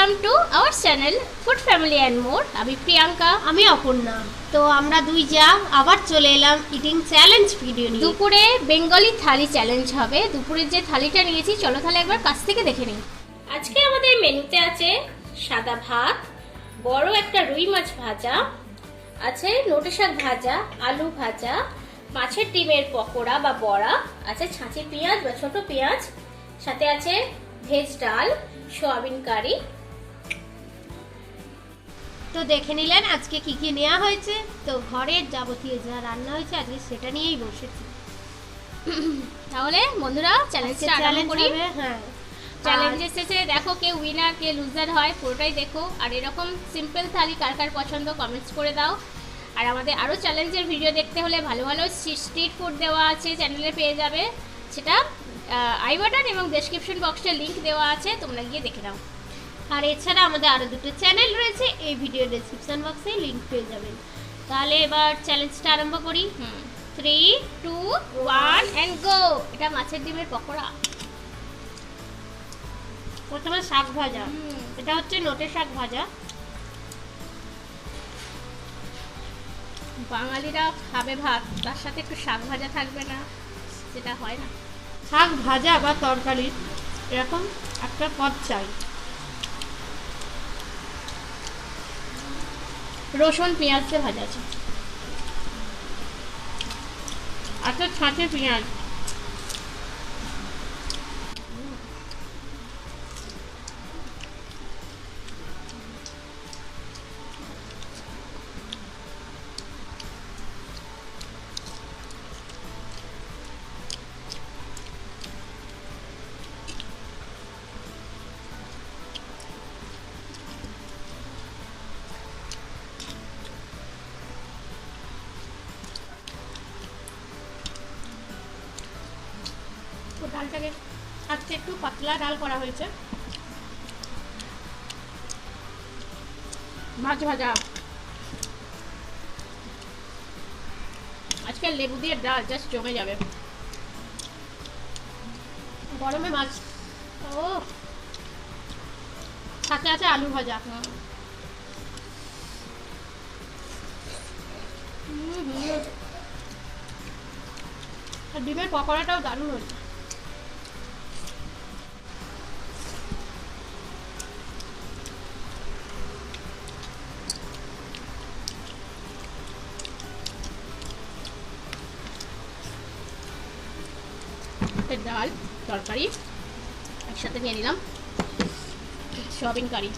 Welcome to our channel food family and more. আমি প্রিয়াঙ্কা, আমি অপর্ণা। তো আমরা দুই যা আবার চলে এলাম ইটিং চ্যালেঞ্জ ভিডিও নিয়ে। দুপুরে বেঙ্গলি থালি চ্যালেঞ্জ হবে। দুপুরের যে থালিটা নিয়েছি চলো তাহলে একবার কাছ থেকে দেখে নিই। আজকে আমাদের মেনুতে আছে সাদা ভাত, বড় একটা রুই মাছ ভাজা আছে, নোটে শাক ভাজা, আলু ভাজা, মাছের ডিমের পকোড়া বা বড়া আছে, ছাঁচি পেঁয়াজ বা ছোট পেঁয়াজ, সাথে আছে ভেজ ডাল, সোয়াবিন কারি। তো দেখে নিলেন আজকে কি কি নেওয়া হয়েছে। তো ঘরের যাবতীয় যা রান্না হয়েছে আজকে সেটা নিয়েই বসেছি। তাহলে বন্ধুরা চ্যালেঞ্জটা আরম্ভ করি। হ্যাঁ, চ্যালেঞ্জের শেষে দেখো কে উইনার কে লুজার হয় পুরোটাই দেখো। আর এরকম সিম্পল থালি কার কার পছন্দ কমেন্টস করে দাও। আর আমাদের আরও চ্যালেঞ্জের ভিডিও দেখতে হলে ভালো ভালো স্ট্রিট ফুড দেওয়া আছে চ্যানেলে, পেয়ে যাবে। সেটা আই বাটন এবং ডেসক্রিপশন বক্সে লিংক দেওয়া আছে, তোমরা গিয়ে দেখে নাও। আর এছাড়া আমাদের আরও দুটো চ্যানেল রয়েছে, এই ভিডিও ডেসক্রিপশন বক্সে লিংক পেয়ে যাবেন। তাহলে এবার চ্যালেঞ্জটা আরম্ভ করি। 3, 2, 1 অ্যান্ড গো। এটা মাছের ডিমের পকোড়া। প্রথমে শাক ভাজা, এটা হচ্ছে নোটে শাক ভাজা। বাঙালিরা খাবে ভাত, তার সাথে একটু শাক ভাজা থাকবে না, যেটা হয় না। শাক ভাজা বা তরকারি এরকম একটা পদ চাই। রসুন পেঁয়াজ দিয়ে ভাজা আছে। আচ্ছা, ছাঁচে পেঁয়াজ। ডালটাকে আজকে একটু পাতলা ডাল করা হয়েছে। মাছ ভাজা, আজকে লেবু দিয়ে ডাল জাস্ট জমে যাবে। গরমে মাছ। ও, সাথে আছে আলু ভাজা। আর ডিমের পকোড়াটাও দারুণ হয়েছে। ডাল তরকারি একসাথে নিয়ে নিলাম, সোয়াবিন কারি।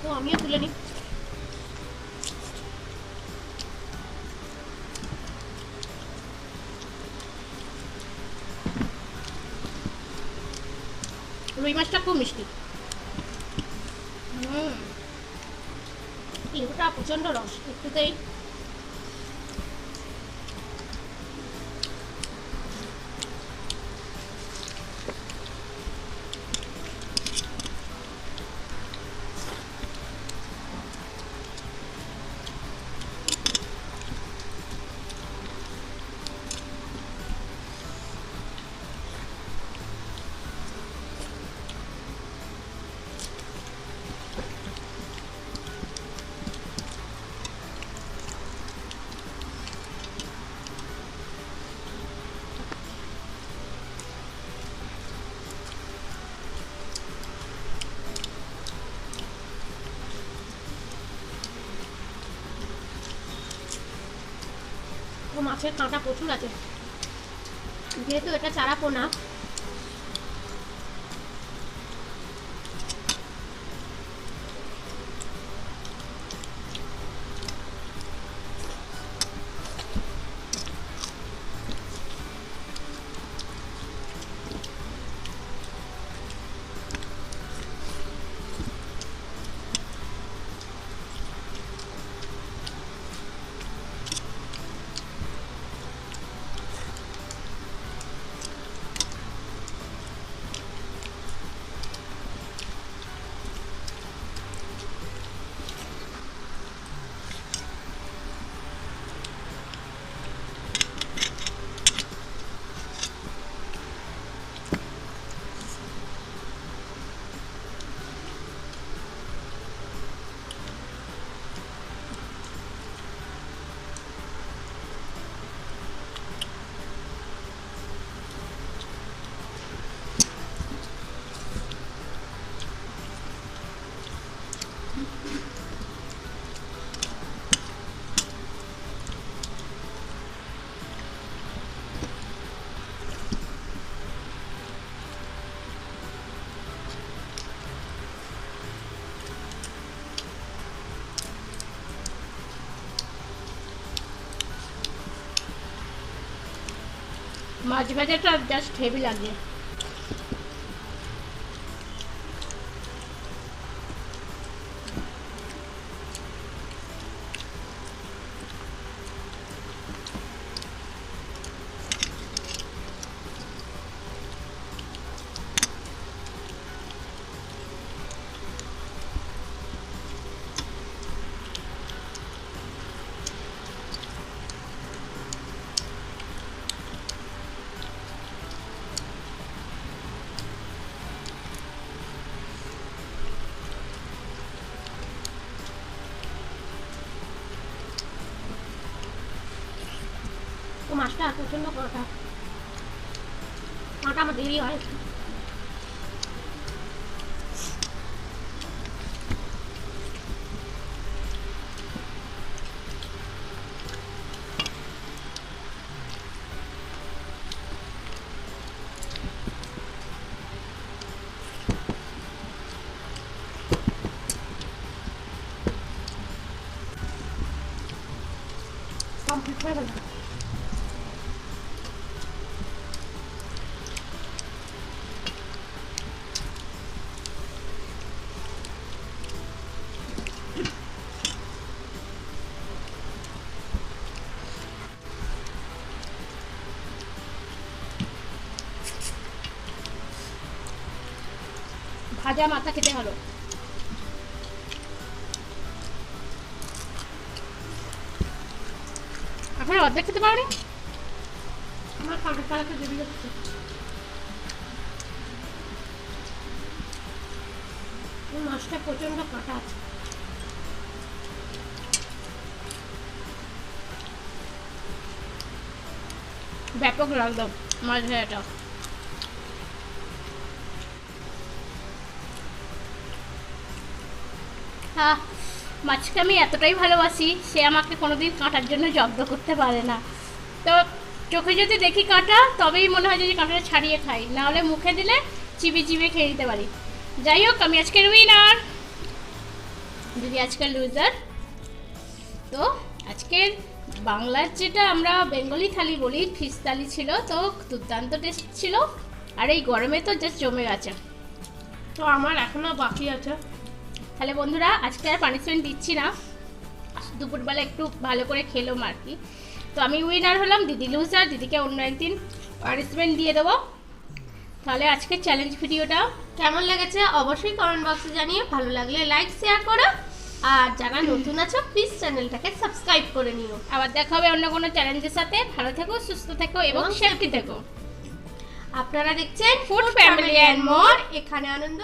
তো আমিও তুলে নিই। রুই মাছটা খুব মিষ্টি। লেবুটা প্রচন্ড রস, একটুতেই মাছের কাঁটা প্রচুর আছে, যেহেতু এটা চারা পোনা। মাছ ভাজাটা জাস্ট হেভি লাগে। মাছটা প্রচন্ড কড়া, কাঁটা আমার দেরি হয়। কমপ্লিট হয়ে গেল। ভাজা মাথা খেতে হলো। আপনার অর্ধেক খেতে পারেনি? আমার কাঁটা কাটাতে দেরি হচ্ছে। মাছটা প্রচন্ড কাঁটা আছে। ব্যাপক লাগলো মাছ ভাজাটা। হ্যাঁ, মাছকে আমি এতটাই ভালোবাসি, সে আমাকে কোনোদিন কাঁটার জন্য জব্দ করতে পারে না। তো চোখে যদি দেখি কাঁটা তবেই মনে হয় যে কাঁটাটা ছাড়িয়ে খাই, নাহলে মুখে দিলে চিবিয়ে চিবিয়ে খেয়ে নিতে পারি। যাই হোক, আমি আজকের উইনার, দিদি আজকের লুজার। তো আজকের বাংলার যেটা আমরা বেঙ্গলি থালি বলি, ফিশ থালি ছিল, তো দুর্দান্ত টেস্ট ছিল। আর এই গরমে তো জাস্ট জমে গেছে। তো আমার এখনো বাকি আছে। তাহলে বন্ধুরা, আজকে আর পানিশমেন্ট দিচ্ছি না, দুপুরবেলা একটু ভালো করে খেলাম আর কি। তো আমি উইনার হলাম, দিদি লুজার। দিদিকে অন্য একদিন পানিশমেন্ট দিয়ে দেবো। তাহলে আজকের চ্যালেঞ্জ ভিডিওটা কেমন লেগেছে অবশ্যই কমেন্ট বক্সে জানিয়ে, ভালো লাগলে লাইক শেয়ার করো, আর যারা নতুন আছো প্লিজ চ্যানেলটাকে সাবস্ক্রাইব করে নিও। আবার দেখা হবে অন্য কোনো চ্যালেঞ্জের সাথে। ভালো থেকো, সুস্থ থেকো এবং সেফটি থেকো। আপনারা দেখছেন ফুড ফ্যামিলি অ্যান্ড মোর, এখানে আনন্দ।